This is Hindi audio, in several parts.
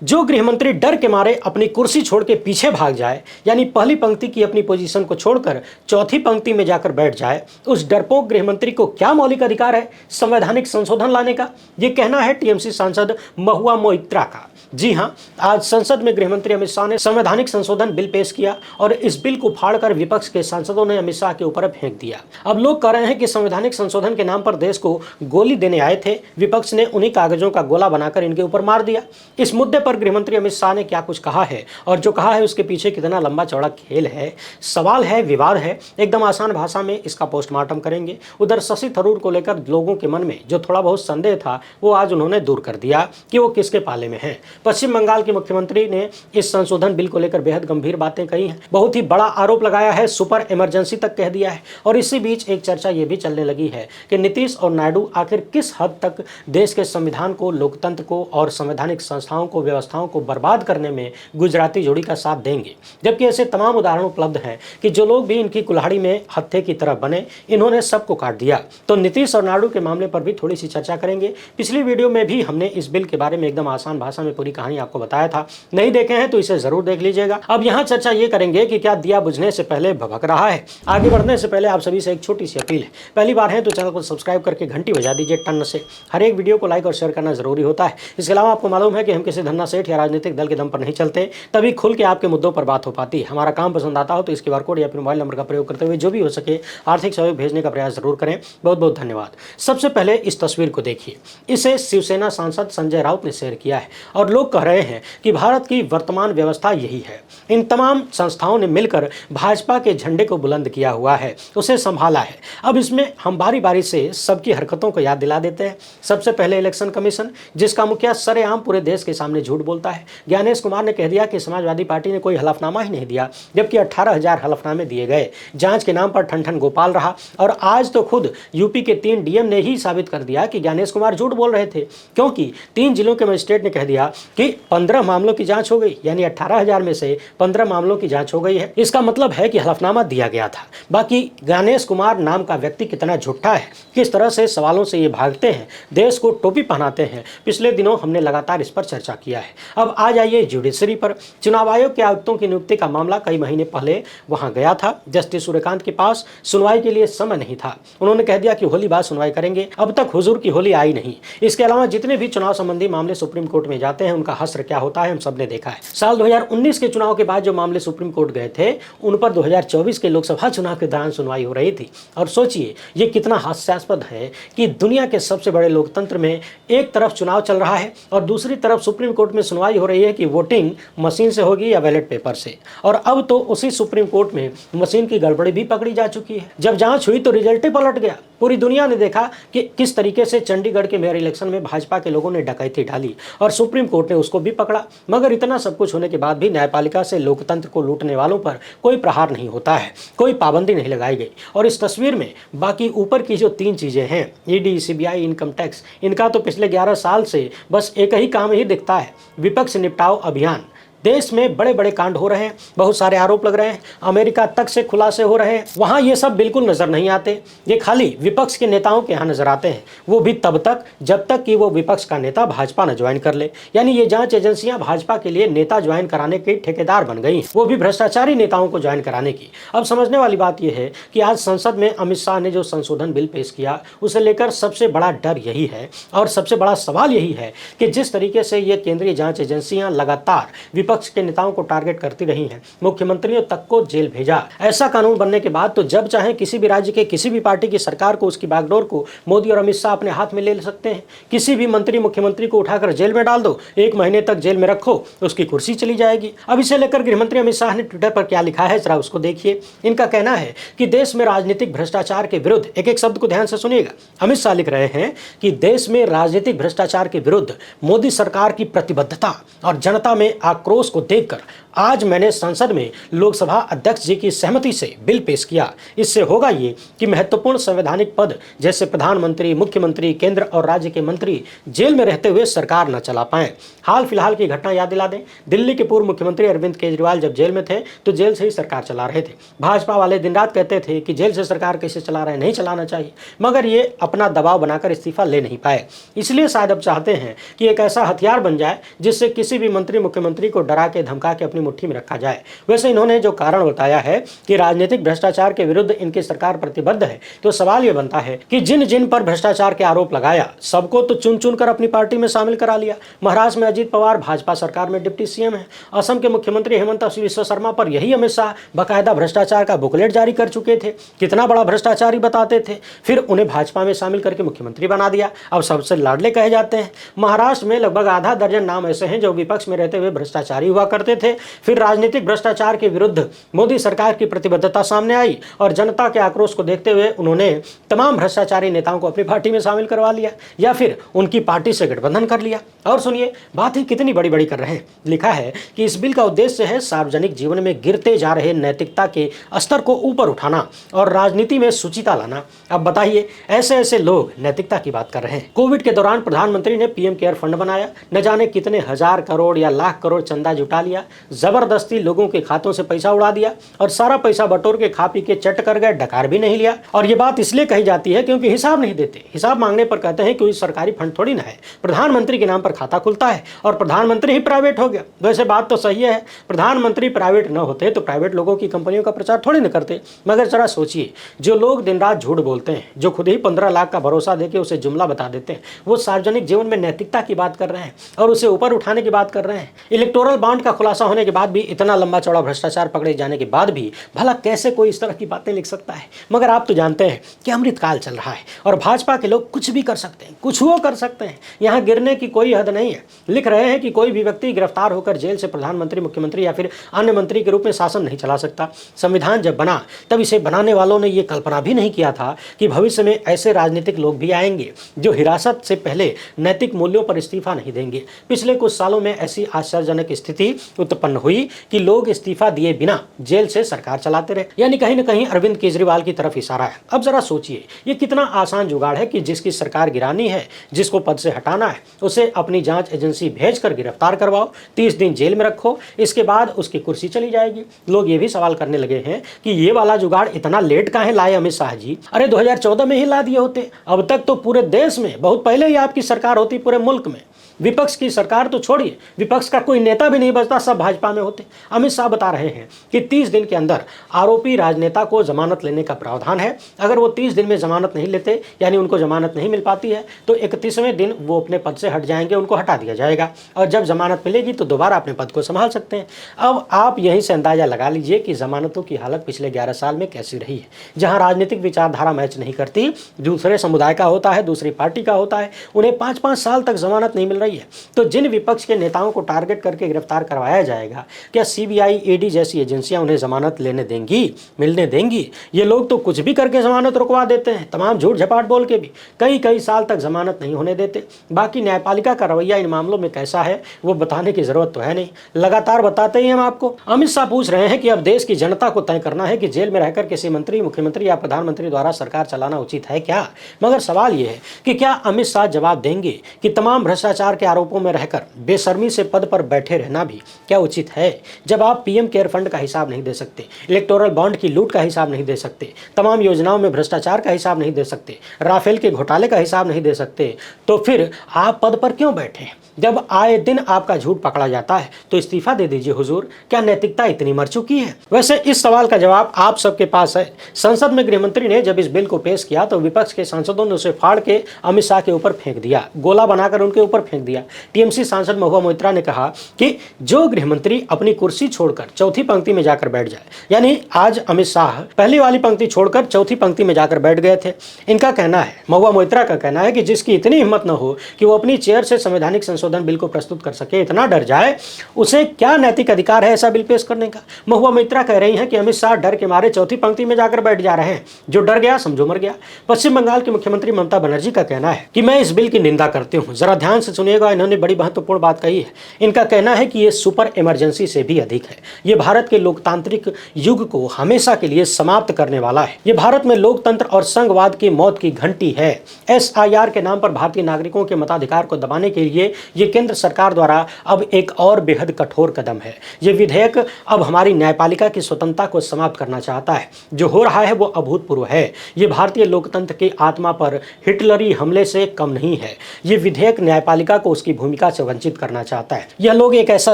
जो गृहमंत्री डर के मारे अपनी कुर्सी छोड़ के पीछे भाग जाए, यानी पहली पंक्ति की अपनी पोजीशन को छोड़कर चौथी पंक्ति में जाकर बैठ जाए, उस डरपोक गृहमंत्री को क्या मौलिक अधिकार है संवैधानिक संशोधन लाने का? ये कहना है टीएमसी सांसद महुआ मोइत्रा का। जी हां, आज संसद में गृहमंत्री अमित शाह ने संवैधानिक संशोधन बिल पेश किया और इस बिल को फाड़कर विपक्ष के सांसदों ने अमित शाह के ऊपर फेंक दिया। अब लोग कह रहे हैं कि संवैधानिक संशोधन के नाम पर देश को गोली देने आए थे, विपक्ष ने उन्हीं कागजों का गोला बनाकर इनके ऊपर मार दिया। इस मुद्दे पर गृहमंत्री अमित शाह ने क्या कुछ कहा है और जो कहा है उसके पीछे कितना लंबा चौड़ा खेल है, सवाल है, विवाद है, एकदम आसान भाषा में इसका पोस्टमार्टम करेंगे। उधर शशि थरूर को लेकर लोगों के मन में जो थोड़ा बहुत संदेह था वो आज उन्होंने दूर कर दिया कि वो किसके पाले में है। पश्चिम बंगाल के मुख्यमंत्री ने इस संशोधन बिल को लेकर बेहद गंभीर बातें कही हैं, बहुत ही बड़ा आरोप लगाया है, सुपर इमरजेंसी तक कह दिया है। और इसी बीच एक चर्चा ये भी चलने लगी है कि नीतीश और नायडू आखिर किस हद तक देश के संविधान को, लोकतंत्र को और संवैधानिक संस्थाओं को, व्यवस्थाओं को बर्बाद करने में गुजराती जोड़ी का साथ देंगे। जबकि ऐसे तमाम उदाहरण उपलब्ध हैं कि जो लोग भी इनकी कुल्हाड़ी में हत्थे की तरह बने, इन्होंने सबको काट दिया। तो नीतीश और नायडू के मामले पर भी थोड़ी सी चर्चा करेंगे। पिछली वीडियो में भी हमने इस बिल के बारे में एकदम आसान भाषा में पूरी कहानी आपको बताया था, नहीं देखे हैं तो इसे जरूर देख लीजिएगा। अब यहाँ चर्चा ये करेंगे कि क्या दिया बुझने से पहले भभक रहा है। आगे बढ़ने से पहले आप सभी से एक छोटी सी अपील है, पहली बार है तो चैनल को सब्सक्राइब करके घंटी बजा दीजिए टन से। हर एक वीडियो को लाइक और शेयर करना जरूरी होता है। इसके अलावा आपको मालूम है कि हम किसी धन्ना सेठ या राजनीतिक दल के दम पर नहीं चलते, तभी खुल के आपके मुद्दों पर बात हो पाती है। हमारा काम पसंद आता हो तो इस QR कोड या फिर मोबाइल नंबर का प्रयोग करते हुए जो भी हो सके आर्थिक सहयोग भेजने का प्रयास जरूर करें। बहुत बहुत धन्यवाद। सबसे पहले इस तस्वीर को देखिए, इसे शिवसेना सांसद संजय राउत ने शेयर किया है और लोग कह रहे हैं कि भारत की वर्तमान व्यवस्था यही है। इन तमाम संस्थाओं ने मिलकर भाजपा के झंडे को बुलंद किया हुआ है, उसे संभाला है। अब इसमें हम बारी बारी से सबकी हरकतों को याद दिला देते हैं। सबसे पहले इलेक्शन कमीशन, जिसका मुखिया सरेआम पूरे देश के सामने झूठ बोलता है। ज्ञानेश कुमार ने कह दिया कि समाजवादी पार्टी ने कोई हलफनामा ही नहीं दिया, जबकि 18,000 हलफनामे दिए गए। जांच के नाम पर ठन गोपाल रहा और आज तो खुद यूपी के 3 डीएम ने ही साबित कर दिया कि ज्ञानेश कुमार झूठ बोल रहे थे, क्योंकि 3 जिलों के मजिस्ट्रेट ने कह दिया कि 15 मामलों की जांच हो गई, यानी 18,000 में से 15 मामलों की जांच हो गई है। इसका मतलब है कि हलफनामा दिया गया था। बाकी ज्ञानेश कुमार नाम का व्यक्ति कितना झूठा है, किस तरह से सवालों से ये भागते हैं, देश को टोपी पहनाते हैं, पिछले दिनों हमने लगातार इस पर चर्चा किया है। अब आ जाइए जुडिशरी पर। चुनाव आयोग के आयुक्तों की नियुक्ति का मामला कई महीने पहले वहां गया था। जस्टिस सूर्यकांत के पास सुनवाई के लिए समय नहीं था, उन्होंने कह दिया कि होली बाद सुनवाई करेंगे। अब तक हुजूर की होली आई नहीं। इसके अलावा जितने भी चुनाव संबंधी मामले सुप्रीम कोर्ट में जाते हैं उनका हश्र क्या होता है हम सबने देखा है। साल 2019 के चुनाव के बाद जो मामले सुप्रीम कोर्ट गए थे उन पर 2024 के लोकसभा चुनाव के दौरान सुनवाई हो रही थी। और सोचिए ये कितना हास्यास्पद है कि दुनिया के सबसे बड़े लोकतंत्र में एक तरफ चुनाव चल रहा है और दूसरी तरफ सुप्रीम कोर्ट में सुनवाई हो रही है कि वोटिंग मशीन से होगी या बैलेट पेपर से। और अब तो उसी सुप्रीम कोर्ट में मशीन की गड़बड़ी भी पकड़ी जा चुकी है। जब जांच हुई तो रिजल्ट ही पलट गया। पूरी दुनिया ने देखा कि किस तरीके से चंडीगढ़ के मेयर इलेक्शन में भाजपा के लोगों ने डकैती डाली और सुप्रीम कोर्ट ने उसको भी पकड़ा। मगर इतना सब कुछ होने के बाद भी न्यायपालिका से लोकतंत्र को लूटने वालों पर कोई प्रहार नहीं होता है, कोई पाबंदी नहीं लगाई गई। और इस तस्वीर में बाकी ऊपर की जो 3 चीजें हैं, ईडी, सीबीआई, इनकम टैक्स, इनका तो पिछले 11 साल से बस एक ही काम ही दिखता है, विपक्ष निपटाओ अभियान। देश में बड़े बड़े कांड हो रहे हैं, बहुत सारे आरोप लग रहे हैं, अमेरिका तक से खुलासे हो रहे हैं, वहां ये सब बिल्कुल नजर नहीं आते। ये खाली विपक्ष के नेताओं के यहाँ नजर आते हैं, वो भी तब तक जब तक कि वो विपक्ष का नेता भाजपा न ज्वाइन कर ले। यानी ये जांच एजेंसियां भाजपा के लिए नेता ज्वाइन कराने के ठेकेदार बन गई हैं, वो भी भ्रष्टाचारी नेताओं को ज्वाइन कराने की। अब समझने वाली बात यह है कि आज संसद में अमित शाह ने जो संशोधन बिल पेश किया उसे लेकर सबसे बड़ा डर यही है और सबसे बड़ा सवाल यही है कि जिस तरीके से ये केंद्रीय जांच एजेंसियां लगातार विपक्ष के नेताओं को टारगेट करती रही हैं, मुख्यमंत्रियों तक को जेल भेजा। ऐसा कानून बनने के बाद तो जब चाहे किसी भी राज्य के किसी भी पार्टी की सरकार को, उसकी बागडोर को मोदी और अमित शाह अपने हाथ में ले सकते हैं। किसी भी मंत्री, मुख्यमंत्री को उठाकर जेल में डाल दो, 1 महीने तक जेल में रखो, उसकी कुर्सी चली जाएगी। अब इसे लेकर गृहमंत्री अमित शाह ने ट्विटर पर क्या लिखा है जरा उसको देखिए। इनका कहना है कि देश में राजनीतिक भ्रष्टाचार के विरुद्ध, एक शब्द को ध्यान से सुनिएगा, अमित शाह लिख रहे हैं कि देश में राजनीतिक भ्रष्टाचार के विरुद्ध मोदी सरकार की प्रतिबद्धता और जनता में आक्रोश आक्रोश को देखकर आज मैंने संसद में लोकसभा अध्यक्ष जी की सहमति से बिल पेश किया। इससे होगा ये कि महत्वपूर्ण संवैधानिक पद जैसे प्रधानमंत्री, मुख्यमंत्री, केंद्र और राज्य के मंत्री जेल में रहते हुए सरकार न चला पाएं। हाल फिलहाल की घटना याद दिला दें, दिल्ली के पूर्व मुख्यमंत्री अरविंद केजरीवाल जब जेल में थे तो जेल से ही सरकार चला रहे थे। भाजपा वाले दिन रात कहते थे कि जेल से सरकार कैसे चला रहे, नहीं चलाना चाहिए, मगर ये अपना दबाव बनाकर इस्तीफा ले नहीं पाए। इसलिए शायद अब चाहते हैं कि एक ऐसा हथियार बन जाए जिससे किसी भी मंत्री मुख्यमंत्री को डरा के धमका के अपनी मुट्ठी में रखा जाए। वैसे इन्होंने जो कारण बताया है कि राजनीतिक भ्रष्टाचार के विरुद्ध इनकी सरकार प्रतिबद्ध है, तो सवाल यह बनता है कि जिन जिन पर भ्रष्टाचार के आरोप लगाया सबको तो चुन चुन कर अपनी पार्टी में शामिल करा लिया। महाराष्ट्र में अजीत पवार भाजपा सरकार में डिप्टी सीएम है। असम के मुख्यमंत्री हेमंत बिस्वा शर्मा पर यही अमित शाह बाकायदा भ्रष्टाचार का बुकलेट जारी कर चुके थे, कितना बड़ा भ्रष्टाचारी बताते थे, फिर उन्हें भाजपा में शामिल करके मुख्यमंत्री बना दिया, अब सबसे लाडले कहे जाते हैं। महाराष्ट्र में लगभग आधा दर्जन नाम ऐसे हैं जो विपक्ष में रहते हुए भ्रष्टाचारी हुआ करते थे, फिर राजनीतिक भ्रष्टाचार के विरुद्ध मोदी सरकार की प्रतिबद्धता सामने आई और जनता के आक्रोश को देखते हुए उन्होंने तमाम भ्रष्टाचारी नेताओं को अपनी पार्टी में शामिल करवा लिया या फिर उनकी पार्टी से गठबंधन कर लिया। और सुनिए, बात ही कितनी बड़ी बड़ी कर रहे हैं। लिखा है कि इस बिल का उद्देश्य है सार्वजनिक जीवन में गिरते जा रहे नैतिकता के स्तर को ऊपर उठाना और राजनीति में शुचिता लाना। अब बताइए, ऐसे ऐसे लोग नैतिकता की बात कर रहे हैं। कोविड के दौरान प्रधानमंत्री ने पीएम केयर फंड बनाया, न जाने कितने हजार करोड़ या लाख करोड़ चंदा जुटा लिया, जबरदस्ती लोगों के खातों से पैसा उड़ा दिया और सारा पैसा बटोर के खा पी के चट कर गए, डकार भी नहीं लिया। और ये बात इसलिए कही जाती है क्योंकि हिसाब नहीं देते। हिसाब मांगने पर कहते हैं कोई सरकारी फंड थोड़ी ना है, प्रधानमंत्री के नाम पर खाता खुलता है और प्रधानमंत्री ही प्राइवेट हो गया। वैसे बात तो सही है, प्रधानमंत्री प्राइवेट न होते तो प्राइवेट लोगों की कंपनियों का प्रचार थोड़ी न करते। मगर जरा सोचिए, जो लोग दिन रात झूठ बोलते हैं, जो खुद ही 15 लाख का भरोसा देके उसे जुमला बता देते हैं, वो सार्वजनिक जीवन में नैतिकता की बात कर रहे हैं और उसे ऊपर उठाने की बात कर रहे हैं। इलेक्टोरल बॉन्ड का खुलासा होने के बाद भी, इतना लंबा चौड़ा भ्रष्टाचार पकड़े जाने के बाद भी भला कैसे कोई इस तरह की बातें लिख सकता है। मगर आप तो जानते हैं कि अमृतकाल चल रहा है और भाजपा के लोग कुछ भी कर सकते हैं, कुछ वो कर सकते हैं, यहाँ गिरने की कोई हद नहीं है। लिख रहे हैं कि कोई भी व्यक्ति गिरफ्तार होकर जेल से प्रधानमंत्री, मुख्यमंत्री या फिर अन्य मंत्री के रूप में शासन नहीं चला सकता। संविधान जब बना तब इसे बनाने वालों ने यह कल्पना भी नहीं किया था कि भविष्य में ऐसे राजनीतिक लोग भी आएंगे जो हिरासत से पहले नैतिक मूल्यों पर इस्तीफा नहीं देंगे। पिछले कुछ सालों में ऐसी आश्चर्यजनक स्थिति उत्पन्न हुई कि लोग इस्तीफा दिए बिना जेल से सरकार चलाते रहे, यानी कहीं न कहीं अरविंद केजरीवाल की तरफ इशारा है। अब जरा सोचिए, ये कितना आसान जुगाड़ है कि जिसकी सरकार गिरानी है, जिसको पद से हटाना है, उसे अपनी जांच एजेंसी भेजकर गिरफ्तार करवाओ, 30 दिन जेल में रखो, इसके बाद उसकी कुर्सी चली जाएगी। लोग ये भी सवाल करने लगे हैं कि ये वाला जुगाड़ इतना लेट काहे लाए अमित शाह जी? अरे 2014 में ही ला दिए होते, अब तक तो पूरे देश में बहुत पहले ही आपकी सरकार होती, पूरे मुल्क में। विपक्ष की सरकार तो छोड़िए, विपक्ष का कोई नेता भी नहीं बचता, सब भाजपा में होते। अमित शाह बता रहे हैं कि 30 दिन के अंदर आरोपी राजनेता को जमानत लेने का प्रावधान है। अगर वो 30 दिन में जमानत नहीं लेते, यानी उनको जमानत नहीं मिल पाती है, तो 31वें दिन वो अपने पद से हट जाएंगे, उनको हटा दिया जाएगा और जब जमानत मिलेगी तो दोबारा अपने पद को संभाल सकते हैं। अब आप यहीं से अंदाजा लगा लीजिए कि जमानतों की हालत पिछले 11 साल में कैसी रही है। जहाँ राजनीतिक विचारधारा मैच नहीं करती, दूसरे समुदाय का होता है, दूसरी पार्टी का होता है, उन्हें 5-5 साल तक जमानत नहीं मिल रही है। तो जिन विपक्ष के नेताओं को टारगेट करके गिरफ्तार करवाया जाएगा, क्या सीबीआई, ईडी जैसी एजेंसियां उन्हें जमानत लेने देंगी, मिलने देंगी? ये लोग तो कुछ भी करके जमानत रुकवा देते हैं, तमाम झूठ झपाट बोल के भी कई साल तक जमानत नहीं होने देते। बाकी न्यायपालिका का रवैया इन मामलों में कैसा है वो बताने की जरूरत तो है नहीं, लगातार बताते ही हम आपको। अमित शाह पूछ रहे हैं कि अब देश की जनता को तय करना है कि जेल में रहकर किसी मंत्री, मुख्यमंत्री या प्रधानमंत्री द्वारा सरकार चलाना उचित है क्या? मगर सवाल यह है कि क्या अमित शाह जवाब देंगे कि तमाम भ्रष्टाचार के आरोपों में रहकर बेशर्मी से पद पर बैठे रहना भी क्या उचित है? जब आप पीएम केयर फंड का हिसाब नहीं दे सकते, इलेक्टोरल बॉन्ड की लूट का हिसाब नहीं दे सकते, तमाम योजनाओं में भ्रष्टाचार का हिसाब नहीं दे सकते, राफेल के घोटाले का हिसाब नहीं दे सकते, तो फिर आप पद पर क्यों बैठे? जब आए दिन आपका झूठ पकड़ा जाता है तो इस्तीफा दे दीजिए हुजूर। क्या नैतिकता इतनी मर चुकी है? वैसे इस सवाल का जवाब आप सबके पास है। संसद में गृहमंत्री ने जब इस बिल को पेश किया तो विपक्ष के सांसदों ने उसे फाड़ के अमित शाह के ऊपर फेंक दिया, गोला बनाकर उनके ऊपर फेंक दिया। टीएमसी सांसद महुआ मोइत्रा ने कहा कि जो गृहमंत्री अपनी कुर्सी छोड़कर चौथी पंक्ति में जाकर बैठ जाए, यानी आज अमित शाह पहली वाली पंक्ति छोड़कर चौथी पंक्ति में जाकर बैठ गए थे। इनका कहना है, महुआ मोइत्रा का कहना है कि जिसकी इतनी हिम्मत न हो कि वो अपनी चेयर से संवैधानिक संशोधन बिल को प्रस्तुत कर सके, इतना डर जाए, उसे क्या नैतिक अधिकार है ऐसा बिल पेश करने का? महुआ मोइत्रा कह रही हैं कि अमित शाह डर के मारे चौथी पंक्ति में जाकर बैठ जा रहे हैं। जो डर गया समझो मर गया। पश्चिम बंगाल की मुख्यमंत्री ममता बनर्जी का कहना है कि मैं इस बिल की निंदा करती हूँ। जरा ध्यान से सुनिएगा देखिएगा, इन्होंने बड़ी महत्वपूर्ण बात कही है। इनका कहना है कि ये सुपर इमरजेंसी से भी अधिक है। ये भारत के लोकतांत्रिक युग को हमेशा के लिए समाप्त करने वाला है। ये भारत में लोकतंत्र और संघवाद की मौत की घंटी है। SIR के नाम पर भारतीय नागरिकों के मताधिकार को दबाने के लिए ये केंद्र सरकार द्वारा अब एक और बेहद कठोर कदम है। ये विधेयक अब हमारी न्यायपालिका की स्वतंत्रता को समाप्त करना चाहता है। जो हो रहा है वो अभूतपूर्व है। ये भारतीय लोकतंत्र की आत्मा पर हिटलरी हमले से कम नहीं है। ये विधेयक न्यायपालिका को उसकी भूमिका से वंचित करना चाहता है। यह लोग एक ऐसा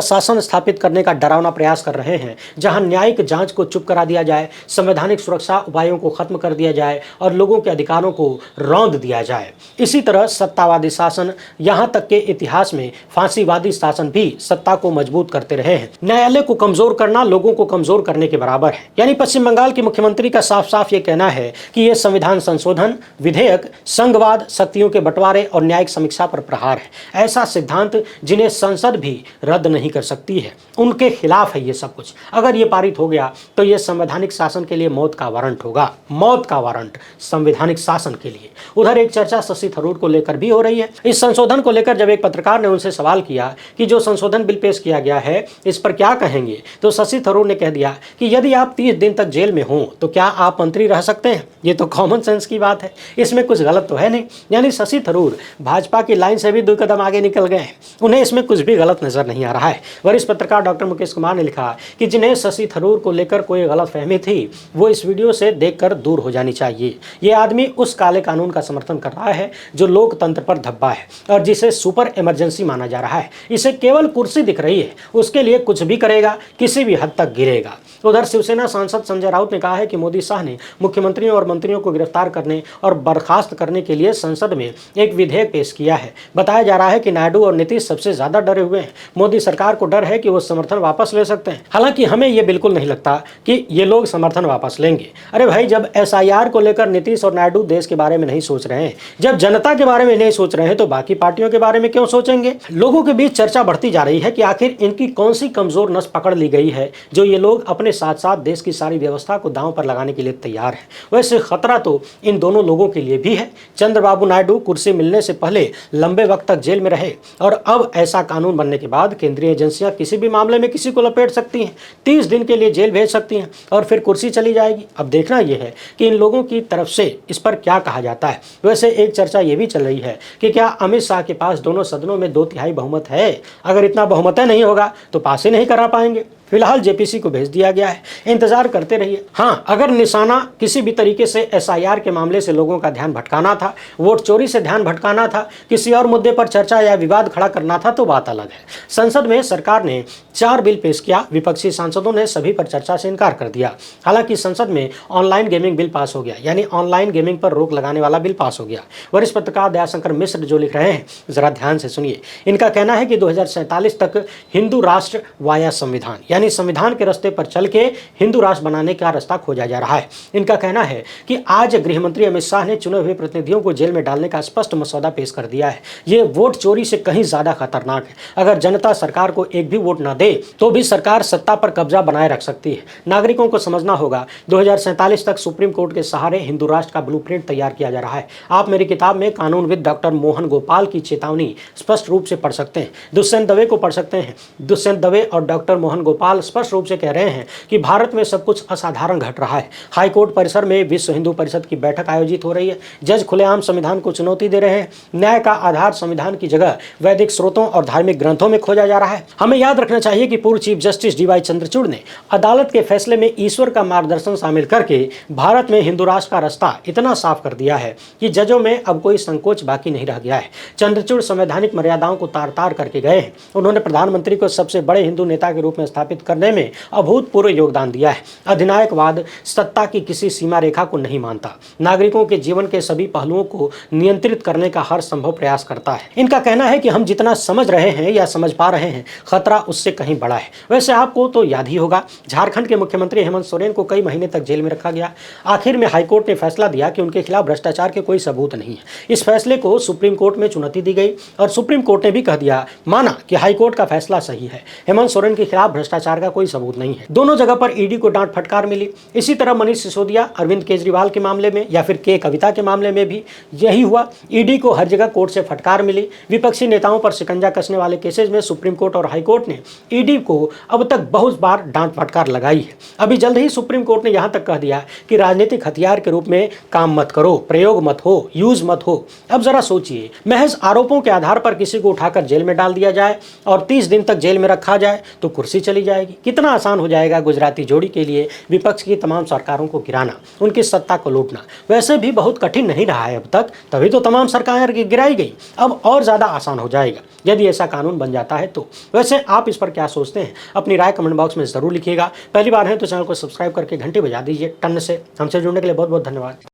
शासन स्थापित करने का डरावना प्रयास कर रहे हैं जहां न्यायिक जांच को चुप करा दिया जाए, संवैधानिक सुरक्षा उपायों को खत्म कर दिया जाए और लोगों के अधिकारों को रौंद दिया जाए। इसी तरह सत्तावादी शासन, यहां तक के इतिहास में फांसीवादी शासन भी सत्ता को मजबूत करते रहे हैं। न्यायालय को कमजोर करना लोगों को कमजोर करने के बराबर है। यानी पश्चिम बंगाल के मुख्यमंत्री का साफ साफ ये कहना है कि यह संविधान संशोधन विधेयक संघवाद, शक्तियों के बंटवारे और न्यायिक समीक्षा पर प्रहार है। ऐसा सिद्धांत जिन्हें संसद भी रद्द नहीं कर सकती है, उनके खिलाफ है ये सब कुछ। अगर ये पारित हो गया तो ये संवैधानिक शासन के लिए मौत का वारंट होगा। मौत का वारंट संवैधानिक शासन के लिए। उधर एक चर्चा शशि थरूर को लेकर भी हो रही है। इस संशोधन को लेकर जब एक पत्रकार ने उनसे सवाल किया कि जो संशोधन बिल पेश किया गया है इस पर क्या कहेंगे, तो शशि थरूर ने कह दिया कि यदि आप 30 दिन तक जेल में हो तो क्या आप मंत्री रह सकते हैं। ये तो कॉमन सेंस की बात है, इसमें कुछ गलत तो है नहीं। यानी शशि थरूर भाजपा की लाइन से भी 2 कदम आगे निकल गए हैं। उन्हें इसमें कुछ भी गलत नजर नहीं आ रहा है। वरिष्ठ पत्रकार डॉक्टर मुकेश कुमार ने लिखा कि जिन्हें शशि थरूर को लेकर कोई गलतफहमी थी वो इस वीडियो से देखकर दूर हो जानी चाहिए। ये आदमी उस काले कानून का समर्थन कर रहा है जो लोकतंत्र पर धब्बा है और जिसे सुपर इमरजेंसी माना जा रहा है। इसे केवल कुर्सी दिख रही है, उसके लिए कुछ भी करेगा, किसी भी हद तक गिरेगा। उधर शिवसेना सांसद संजय राउत ने कहा है कि मोदी शाह ने मुख्यमंत्रियों और मंत्रियों को गिरफ्तार करने और बर्खास्त करने के लिए संसद में एक विधेयक पेश किया है। बताया जा रहा है कि नायडू और नीतीश सबसे ज्यादा डरे हुए हैं। मोदी सरकार को डर है कि वो समर्थन वापस ले सकते हैं। हालांकि हमें ये बिल्कुल नहीं लगता कि ये लोग समर्थन वापस लेंगे। अरे भाई, जब SIR को लेकर नीतीश और नायडू देश के बारे में नहीं सोच रहे हैं, जब जनता के बारे में नहीं सोच रहे हैं, तो बाकी पार्टियों के बारे में क्यों सोचेंगे। लोगों के बीच चर्चा बढ़ती जा रही है कि आखिर इनकी कौन सी कमजोर नस पकड़ ली गई है जो ये लोग अपने साथ साथ देश की सारी व्यवस्था को दांव पर लगाने के लिए तैयार है। वैसे खतरा तो इन दोनों लोगों के लिए भी है। चंद्रबाबू नायडू कुर्सी मिलने से पहले लंबे वक्त तक जेल में रहे और अब ऐसा कानून बनने के बाद केंद्रीय एजेंसियां किसी भी मामले में किसी को लपेट सकती हैं, 30 दिन के लिए जेल भेज सकती हैं और फिर कुर्सी चली जाएगी। अब देखना यह है कि इन लोगों की तरफ से इस पर क्या कहा जाता है। वैसे एक चर्चा यह भी चल रही है कि क्या अमित शाह के पास दोनों सदनों में 2/3 बहुमत है। अगर इतना बहुमत नहीं होगा तो पास ही नहीं करा पाएंगे। फिलहाल JPC को भेज दिया गया है, इंतजार करते रहिए। हाँ, अगर निशाना किसी भी तरीके से SIR के मामले से लोगों का ध्यान भटकाना था, वोट चोरी से ध्यान भटकाना था, किसी और मुद्दे पर चर्चा या विवाद खड़ा करना था तो बात अलग है। संसद में सरकार ने 4 बिल पेश किया, विपक्षी सांसदों ने सभी पर चर्चा से इनकार कर दिया। हालांकि संसद में ऑनलाइन गेमिंग बिल पास हो गया, यानी ऑनलाइन गेमिंग पर रोक लगाने वाला बिल पास हो गया। वरिष्ठ पत्रकार दयाशंकर मिश्र जो लिख रहे हैं, जरा ध्यान से सुनिए। इनका कहना है कि 2047 तक हिंदू राष्ट्र वाया संविधान, यानी संविधान के रास्ते पर चल के हिंदू राष्ट्र बनाने का रास्ता खोजा जा रहा है। इनका कहना है कि आज गृह मंत्री अमित शाह ने चुने हुए प्रतिनिधियों को जेल में डालने का स्पष्ट मसौदा पेश कर दिया है। ये वोट चोरी से कहीं ज्यादा खतरनाक है। अगर जनता सरकार को एक भी वोट न दे तो भी सरकार सत्ता पर कब्जा बनाए रख सकती है। नागरिकों को समझना होगा 2047 तक सुप्रीम कोर्ट के सहारे हिंदू राष्ट्र का ब्लूप्रिंट तैयार किया जा रहा है। आप मेरी किताब में कानूनविद डॉक्टर मोहन गोपाल की चेतावनी स्पष्ट रूप से पढ़ सकते हैं। दुष्यंत दवे को पढ़ सकते हैं। दुष्यंत दवे और डॉक्टर मोहन गोपाल स्पष्ट रूप से कह रहे हैं कि भारत में सब कुछ असाधारण घट रहा है। हाईकोर्ट परिसर में विश्व हिंदू परिषद की बैठक आयोजित हो रही है। जज खुलेआम संविधान को चुनौती दे रहे हैं। न्याय का आधार संविधान की जगह वैदिक स्रोतों और धार्मिक ग्रंथों में खोजा जा रहा है। हमें याद रखना चाहिए कि पूर्व चीफ जस्टिस DY चंद्रचूड़ ने अदालत के फैसले में ईश्वर का मार्गदर्शन शामिल करके भारत में हिंदू राष्ट्र का रास्ता इतना साफ कर दिया है कि जजों में अब कोई संकोच बाकी नहीं रह गया है। चंद्रचूड़ संवैधानिक मर्यादाओं को तार तार करके गए हैं। उन्होंने प्रधानमंत्री को सबसे बड़े हिंदू नेता के रूप में स्थापित करने में अभूतपूर्व योगदान दिया है। अधिनायकवाद सत्ता की किसी सीमा रेखा को नहीं मानता, नागरिकों के जीवन के सभी पहलुओं को नियंत्रित करने का हर संभव प्रयास करता है। इनका कहना है कि हम जितना समझ रहे हैं या समझ पा रहे हैं, खतरा उससे कहीं बड़ा है। वैसे आपको तो याद ही होगा, झारखंड के मुख्यमंत्री हेमंत सोरेन को कई महीने तक जेल में रखा गया। आखिर में हाईकोर्ट ने फैसला दिया कि उनके खिलाफ भ्रष्टाचार के कोई सबूत नहीं है। इस फैसले को सुप्रीम कोर्ट में चुनौती दी गई और सुप्रीम कोर्ट ने भी कह दिया, माना कि हाईकोर्ट का फैसला सही है। हेमंत सोरेन के खिलाफ भ्रष्टाचार भ्रष्टाचार का कोई सबूत नहीं है। दोनों जगह पर ईडी को डांट फटकार मिली। इसी तरह मनीष सिसोदिया, अरविंद केजरीवाल के मामले में या फिर के कविता के मामले में भी यही हुआ। ईडी को हर जगह कोर्ट से फटकार मिली। विपक्षी नेताओं पर शिकंजा कसने वाले केसेज में सुप्रीम कोर्ट और हाई कोर्ट ने ईडी को अब तक बहुत बार डांट फटकार लगाई है। अभी जल्द ही सुप्रीम कोर्ट ने यहां तक कह दिया कि राजनीतिक हथियार के रूप में काम मत करो, प्रयोग मत हो, यूज मत हो। अब जरा सोचिए, महज आरोपों के आधार पर किसी को उठाकर जेल में डाल दिया जाए और 30 दिन तक जेल में रखा जाए तो कुर्सी चली जाएगी। कितना आसान हो जाएगा गुजराती जोड़ी के लिए विपक्ष की तमाम सरकारों को गिराना, उनकी सत्ता को लूटना। वैसे भी बहुत कठिन नहीं रहा है अब तक, तभी तो तमाम सरकारें गिराई गई। अब और ज़्यादा आसान हो जाएगा यदि ऐसा कानून बन जाता है तो। वैसे आप इस पर क्या सोचते हैं? अपनी राय कमेंट बॉक्स में ज़रूर लिखिएगा। पहली बार है तो चैनल को सब्सक्राइब करके घंटी बजा दीजिए टन से। हमसे जुड़ने के लिए बहुत बहुत धन्यवाद।